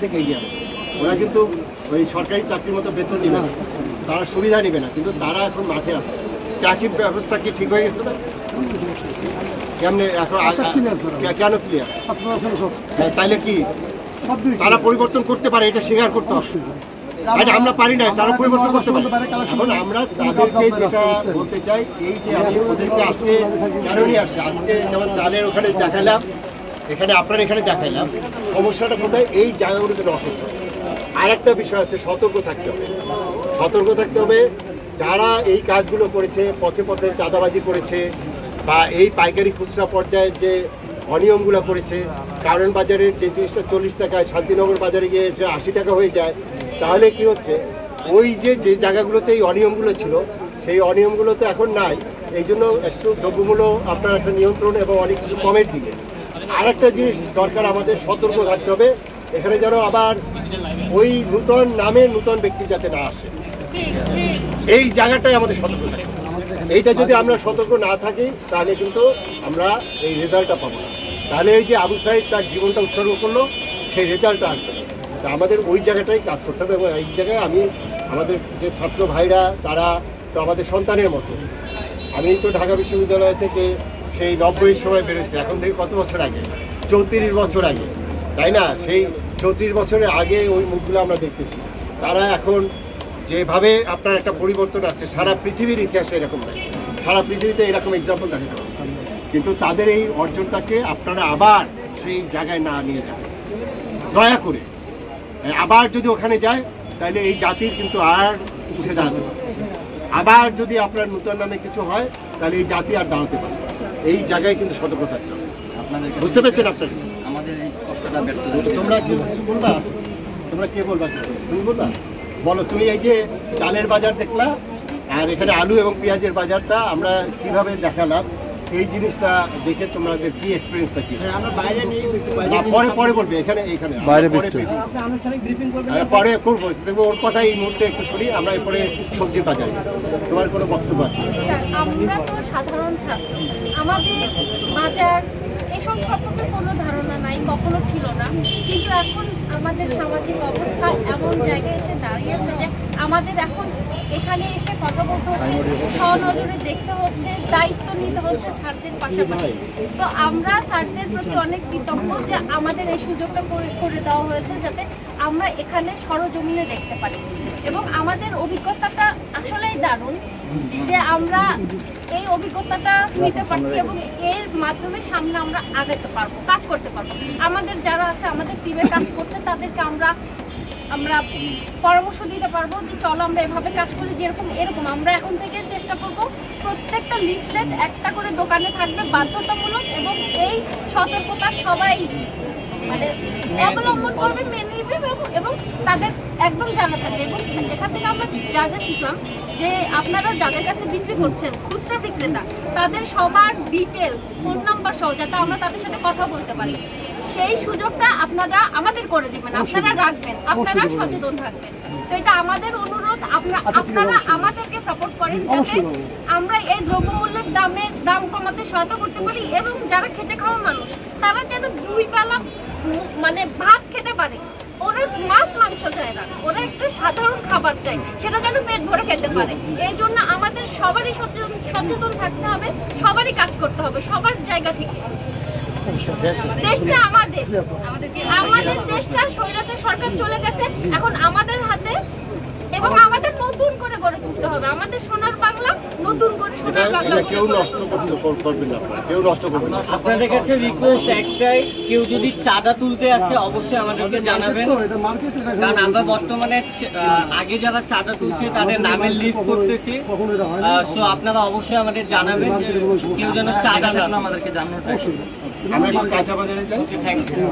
থেকে এগিয়ে আসে। ওরা কিন্তু ওই সরকারি চাকরির মতো বেতন নেবে না, তারা সুবিধা নেবে না, কিন্তু তারা এখন মাঠে আছে। ট্রাফিক ব্যবস্থা কি ঠিক হয়ে গেছে না? কেমনে এখন কেন ক্লিয়ার? তাইলে কি তারা পরিবর্তন করতে পারে? এটা স্বীকার করতে হবে। আমরা পারি না, তারা পরিবর্তন করতে পারে। এখন আমরা তাদেরকে যেটা বলতে চাই, এই যে আমি ওদেরকে আজকে কেন নিয়ে আসছি, আজকে যেমন চালের ওখানে দেখালাম, এখানে আপনার এখানে দেখাইলাম, সমস্যাটা কোথায়? এই জায়গাগুলোতে নষ্ট হবে। আর একটা বিষয় আছে, সতর্ক থাকতে হবে। সতর্ক থাকতে হবে, যারা এই কাজগুলো করেছে, পথে পথে চাঁদাবাজি করেছে, বা এই পাইকারি খুচরা পর্যায়ের যে অনিয়মগুলো করেছে, কারণ বাজারের যে জিনিসটা 40 টাকায় শান্তিনগর বাজারে গিয়ে 80 টাকা হয়ে যায়, তাহলে কি হচ্ছে, ওই যে জায়গাগুলোতে এই অনিয়মগুলো ছিল, সেই অনিয়মগুলো তো এখন নাই। এই জন্য একটু দ্রব্যমূল্য আপনার একটা নিয়ন্ত্রণ এবং অনেক কিছু কমের দিকে। আর একটা জিনিস দরকার, আমাদের সতর্ক থাকতে হবে, এখানে যেন আবার ওই নূতন নামে নূতন ব্যক্তি যাতে না আসে, এই জায়গাটাই আমাদের সতর্ক থাকতে হবে। এইটা যদি আমরা সতর্ক না থাকি, তাহলে কিন্তু আমরা এই রেজাল্টটা পাবো না। তাহলে এই যে আবু সাইদ তার জীবনটা উৎসর্গ করলো, সেই রেজাল্টটা আসবে না। তা আমাদের ওই জায়গাটাই কাজ করতে হবে। এবং এই জায়গায় আমি আমাদের যে ছাত্র ভাইরা, তারা তো আমাদের সন্তানের মতো। আমি তো ঢাকা বিশ্ববিদ্যালয় থেকে সেই 90-এর সময় বেরোচ্ছি, এখন থেকে কত বছর আগে? 34 বছর আগে, তাই না? সেই 34 বছরের আগে ওই মুখগুলো আমরা দেখতেছি। তারা এখন যেভাবে আপনার একটা পরিবর্তন আছে, সারা পৃথিবীর ইতিহাসে এরকম নাই, সারা পৃথিবীতে এরকম এক্সাম্পল দেখাতে হবে। কিন্তু তাদের এই অর্জনটাকে আপনারা আবার সেই জায়গায় না নিয়ে যাবেন দয়া করে। আবার যদি ওখানে যায়, তাহলে এই জাতির কিন্তু আর উঠে দাঁড়াতে পারে। আবার যদি আপনার নূতন নামে কিছু হয়, তাহলে এই জাতি আর দাঁড়াতে পারে। এই জায়গায় কিন্তু সতর্ক থাকতে হবে। বুঝতে পেরেছেন আপনার? তোমরা কিছু বলবা? তোমরা কে বলবা? তুমি বলবা? বলো তুমি। এই যে চালের বাজার দেখলা, আর এখানে আলু এবং পেঁয়াজের বাজারটা আমরা কিভাবে দেখালাম, এই জিনিসটা দেখে তোমাদের কি এক্সপিরিয়েন্সটা কি? আমরা বাইরে নিয়ে পরে পরে বলবে, এখানে এইখানে বাইরে পরে করবো। দেখবো ওর কথা এই মুহূর্তে একটু শুনি। আমরা এরপরে সবজির বাজারে তোমার কোনো বক্তব্য আছে? আমরা তো সাধারণ ছাত্র, আমাদের বাজার এসব সম্পর্কে কোনো ধারণা নাই, কখনো ছিল না। কিন্তু এখন আমাদের সামাজিক অবস্থা এমন জায়গায় এসে দাঁড়িয়েছে যে আমাদের এখন এখানে এসে কথা বলতে হচ্ছে, সনজরে দেখতে হচ্ছে, দায়িত্ব নিতে হচ্ছে স্যারদের পাশাপাশি। তো আমরা স্যারদের প্রতি অনেক কৃতজ্ঞ যে আমাদের এই সুযোগটা করে দেওয়া হয়েছে, যাতে আমরা এখানে সরজমিনে দেখতে পারি। এবং আমাদের অভিজ্ঞতাটা আসলেই দারুণ যে আমরা এই অভিজ্ঞতাটা নিতে পারছি এবং এর মাধ্যমে সামনে আমরা আগাতে পারবো, কাজ করতে পারবো। আমাদের যারা আছে, আমাদের টিমে কাজ করছে, তাদেরকে আমরা পরামর্শ দিতে পারবো যে চলো আমরা এভাবে কাজ করি, যেরকম এরকম। আমরা এখন থেকে চেষ্টা করব প্রত্যেকটা লিফলেট একটা করে দোকানে থাকবে, বাধ্যতামূলক, এবং এই সতর্কতা সবাই মানে অবলম্বন করবে, মেনে নিবে এবং তাদের একদম জানা থাকবে। এবং এখান থেকে আমরা যা যা শিখলাম, যে আপনারা যাদের কাছে বিক্রি করছেন, খুচরা বিক্রেতা, তাদের সবার ডিটেলস, ফোন নাম্বার সহ, যাতে আমরা তাদের সাথে কথা বলতে পারি, সেই সুযোগটা আপনারা আমাদের করে দিবেন, আপনারা রাখবেন, আপনারা সচেতন থাকবেন। তো এটা আমাদের অনুরোধ, আপনারা আমাদেরকে সাপোর্ট করেন যাতে আমরা এই দ্রব্যমূল্যের দাম কমাতে সহায়তা করতে পারি, এবং যারা খেটে খাওয়া মানুষ, তারা যেন 2 বেলা মানে ভাত খেতে পারে। ওরা মাছ মাংস চায় না, ওরা একটা সাধারণ খাবার চাই, সেটা যেন পেট ভরে খেতে পারে। এই জন্য আমাদের সবারই সচেতন থাকতে হবে, সবারই কাজ করতে হবে, সবার জায়গা থেকে। দেশটা আমাদের দেশটা স্বৈরাচার সরকার চলে গেছে, এখন আমাদের হাতে, এবং আমাদের নতুন করে গড়ে তুলতে হবে আমাদের সোনার বাংলা, নতুন করে সোনার বাংলা। কেউ নষ্ট করবেন না, কেউ নষ্ট করবেন না। আপনাদের কাছে রিকোয়েস্ট একটাই, কেউ যদি চাঁদা তুলতে আসে অবশ্যই আমাদেরকে জানাবেন, কারণ আমরা বর্তমানে আগে যারা চাঁদা তুলছে তাদের নামের লিস্ট করতেছি। সো আপনারা অবশ্যই আমাদের জানাবেন যে কেউ যেন চাঁদা না, আমাদেরকে জানানোটা। আমরা কাঁচা বাজারে যাই। Thank you.